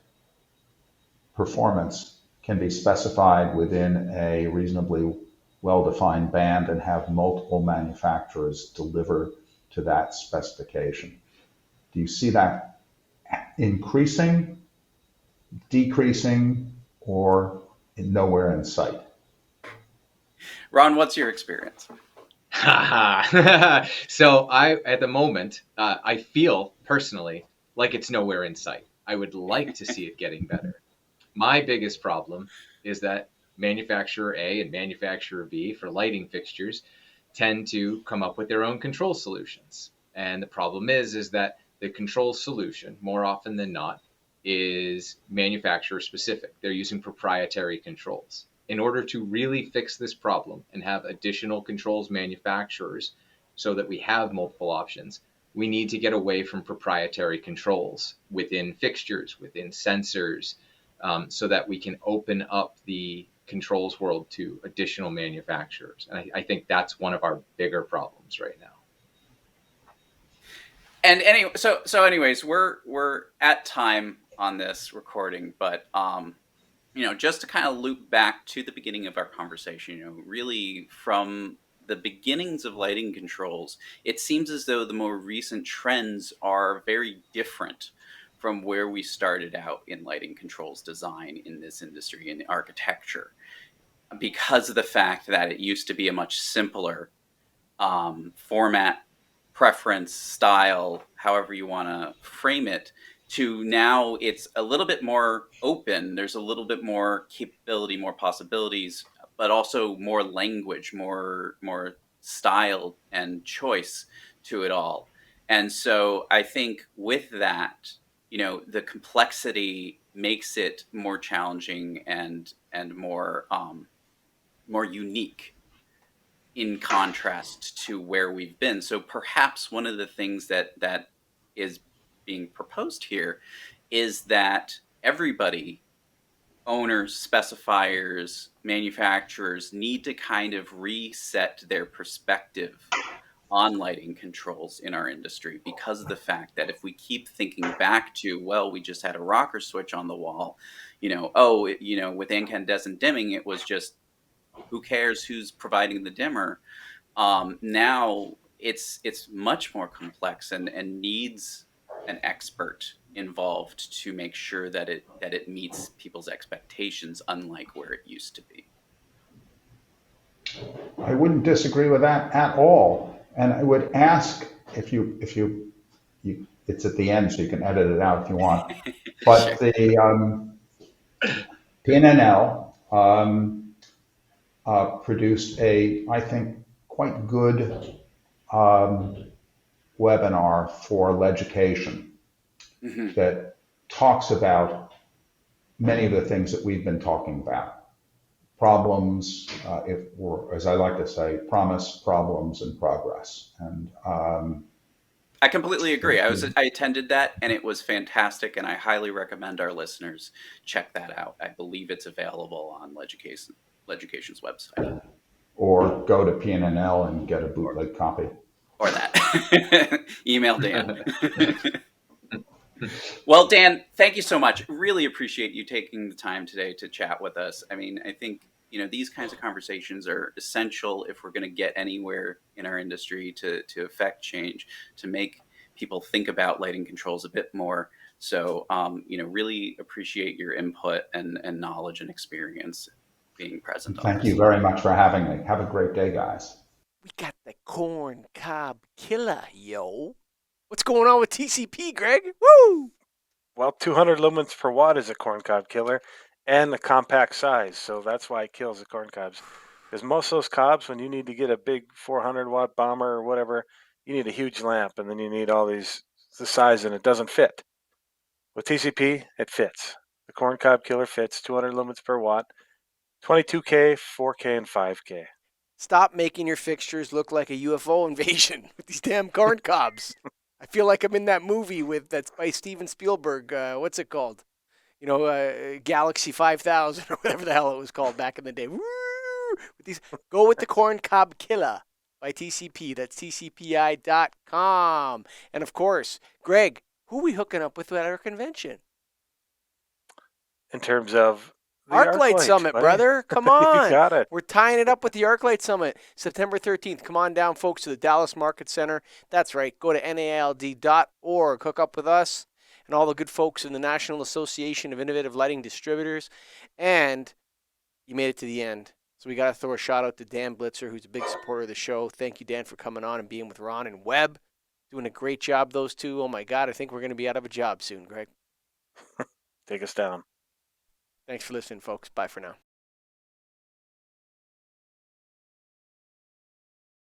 performance can be specified within a reasonably well-defined band and have multiple manufacturers deliver to that specification. Do you see that increasing, decreasing, or nowhere in sight? Ron, what's your experience? So at the moment, I feel personally like it's nowhere in sight. I would like to see it getting better. My biggest problem is that manufacturer A and manufacturer B for lighting fixtures tend to come up with their own control solutions. And the problem is that the control solution, more often than not, is manufacturer specific. They're using proprietary controls. In order to really fix this problem and have additional controls manufacturers so that we have multiple options, we need to get away from proprietary controls within fixtures, within sensors, so that we can open up the controls world to additional manufacturers. And I think that's one of our bigger problems right now. And anyway, anyways, we're at time on this recording, but just to kind of loop back to the beginning of our conversation, really from the beginnings of lighting controls, it seems as though the more recent trends are very different from where we started out in lighting controls design in this industry, in architecture, because of the fact that it used to be a much simpler format, preference, style, however you want to frame it, to now it's a little bit more open. There's a little bit more capability, more possibilities, but also more language, more style and choice to it all. And so I think with that, the complexity makes it more challenging and more unique in contrast to where we've been. So perhaps one of the things that is being proposed here is that everybody, owners, specifiers, manufacturers, need to kind of reset their perspective on lighting controls in our industry, because of the fact that if we keep thinking back to, well, we just had a rocker switch on the wall, with incandescent dimming, it was just, who cares who's providing the dimmer? Now it's much more complex and needs an expert involved to make sure that it meets people's expectations, unlike where it used to be. I wouldn't disagree with that at all. And I would ask if you it's at the end, so you can edit it out if you want. But Sure. the PNNL produced I think, quite good webinar for legislation Mm-hmm. that talks about many of the things that we've been talking about. Problems, or as I like to say, promise, problems, and progress. And I completely agree. I attended that, and it was fantastic, and I highly recommend our listeners check that out. I believe it's available on Legislation's website. Or go to PNNL and get a bootleg copy. Or that. Email Dan. Well, Dan, thank you so much. Really appreciate you taking the time today to chat with us. I mean, I think, these kinds of conversations are essential if we're going to get anywhere in our industry to affect change, to make people think about lighting controls a bit more. So, really appreciate your input and knowledge and experience being present on Thank this. you very much for having me. Have a great day, guys. We got the corn cob killer, yo. What's going on with TCP, Greg? Woo! Well, 200 lumens per watt is a corncob killer, and the compact size, so that's why it kills the corn cobs. Because most of those cobs, when you need to get a big 400 watt bomber or whatever, you need a huge lamp, and then you need all the size, and it doesn't fit. With TCP, it fits. The corncob killer fits 200 lumens per watt, 22K, 4K, and 5K. Stop making your fixtures look like a UFO invasion with these damn corn cobs. I feel like I'm in that movie that's by Steven Spielberg. What's it called? Galaxy 5000 or whatever the hell it was called back in the day. Woo! Go with the corn cob killer by TCP. That's tcpi.com. And of course, Greg, who are we hooking up with at our convention? In terms of the ArcLight Summit, buddy. brother. Come on. You got it. We're tying it up with the ArcLight Summit, September 13th. Come on down, folks, to the Dallas Market Center. That's right. Go to nald.org. Hook up with us and all the good folks in the National Association of Innovative Lighting Distributors. And you made it to the end. So we got to throw a shout out to Dan Blitzer, who's a big supporter of the show. Thank you, Dan, for coming on and being with Ron and Webb. Doing a great job, those two. Oh, my God. I think we're going to be out of a job soon, Greg. Take us down. Thanks for listening, folks. Bye for now.